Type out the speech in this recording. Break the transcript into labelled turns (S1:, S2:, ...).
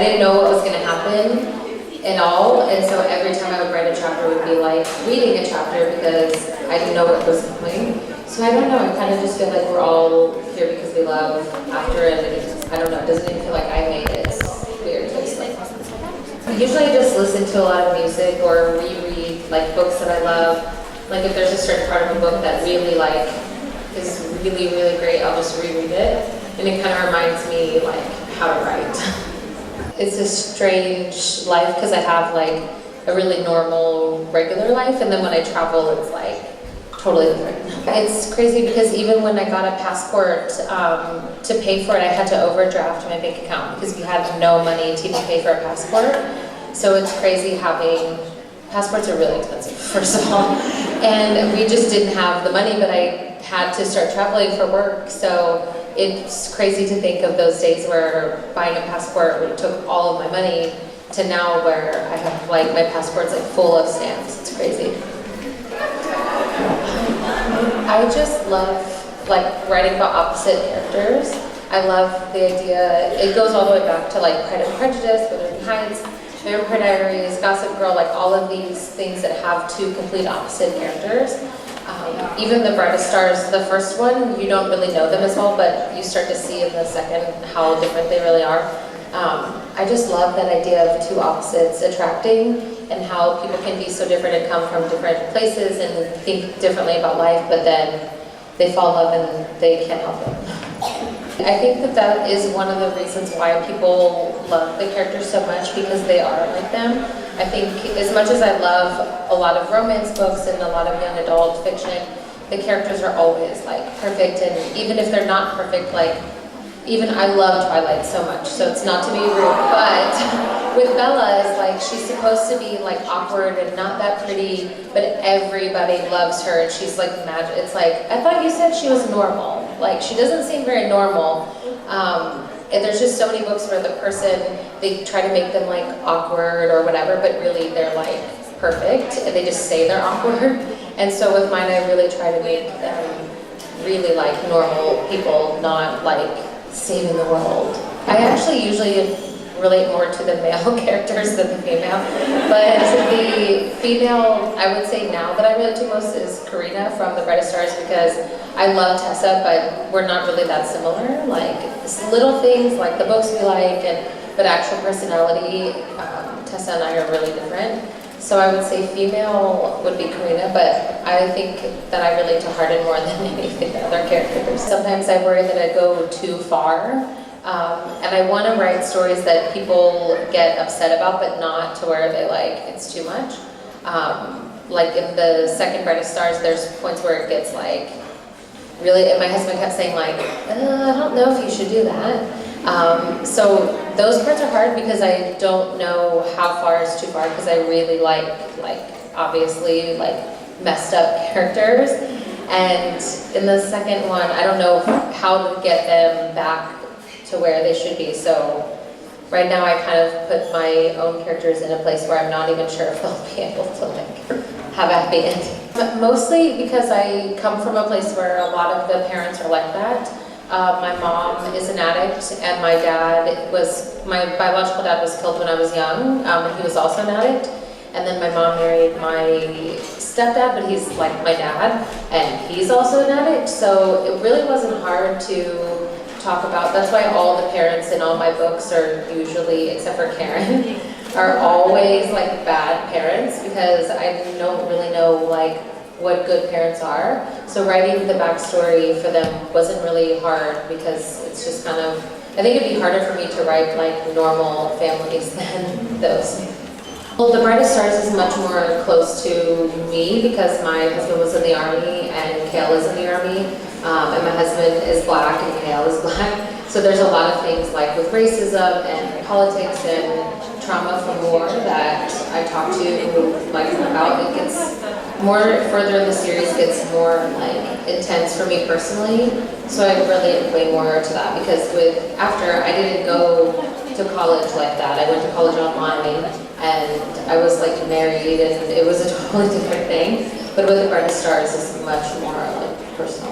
S1: didn't know what was going to happen at all, and so every time I would write a chapter, it would be like reading a chapter because I didn't know what was coming. So I don't know, I kind of just feel like we're all here because we love after it, and I don't know, it doesn't even feel like I made it. It's weird. It's like, usually I just listen to a lot of music or reread like books that I love. Like if there's a certain part of a book that really like is really, really great, I'll just reread it. And it kind of reminds me like how to write. It's a strange life because I have like a really normal, regular life, and then when I travel, it's like totally different. It's crazy because even when I got a passport, to pay for it, I had to overdraft my bank account because we had no money to even pay for a passport. So it's crazy having, passports are really expensive, first of all, and we just didn't have the money, but I had to start traveling for work. So it's crazy to think of those days where buying a passport took all of my money to now where I have like my passport's like full of stamps. It's crazy. I just love like writing about opposite characters. I love the idea, it goes all the way back to like Pride and Prejudice, Wuthering Heights, Vampire Diaries, Gossip Girl, like all of these things that have two complete opposite characters. Even The Brightest Stars, the first one, you don't really know them as well, but you start to see in the second how different they really are. I just love that idea of two opposites attracting and how people can be so different and come from different places and think differently about life, but then they fall in love and they can't help it. I think that that is one of the reasons why people love the characters so much, because they are like them. I think as much as I love a lot of romance books and a lot of young adult fiction, the characters are always like perfect, and even if they're not perfect, like even I love Twilight so much, so it's not to be rude, but with Bella, it's like she's supposed to be like awkward and not that pretty, but everybody loves her and she's like magic. It's like, I thought you said she was normal. Like she doesn't seem very normal. And there's just so many books where the person, they try to make them like awkward or whatever, but really they're like perfect and they just say they're awkward. And so with mine, I really try to make them really like normal people, not like saving the world. I actually usually relate more to the male characters than the female, but the female I would say now that I relate to most is Karina from The Brightest Stars, because I love Tessa, but we're not really that similar. Like little things like the books we like, but actual personality, Tessa and I are really different. So I would say female would be Karina, but I think that I relate to Hardin more than any of the other characters. Sometimes I worry that I go too far, and I want to write stories that people get upset about, but not to where they like, it's too much. Like in the second Brightest Stars, there's points where it gets like, really, and my husband kept saying like, I don't know if you should do that. So those parts are hard because I don't know how far is too far, because I really like obviously like messed up characters. And in the second one, I don't know how to get them back to where they should be. So right now I kind of put my own characters in a place where I'm not even sure if they'll be able to like have a happy ending. But mostly because I come from a place where a lot of the parents are like that. My mom is an addict, and my biological dad was killed when I was young, and he was also an addict. And then my mom married my stepdad, but he's like my dad, and he's also an addict. So it really wasn't hard to talk about. That's why all the parents in all my books are usually, except for Karen, are always like bad parents, because I don't really know like what good parents are. So writing the backstory for them wasn't really hard, because it's just kind of, I think it'd be harder for me to write like normal families than those. Well, The Brightest Stars is much more close to me because my husband was in the Army and Kale is in the Army, and my husband is Black and Kale is Black. So there's a lot of things like with racism and politics and trauma from war that I talk to like about. It gets more further in the series, gets more like intense for me personally. So I relate way more to that, because after I didn't go to college like that. I went to college online and I was like married, and it was a totally different thing. But with The Brightest Stars, it's much more like personal.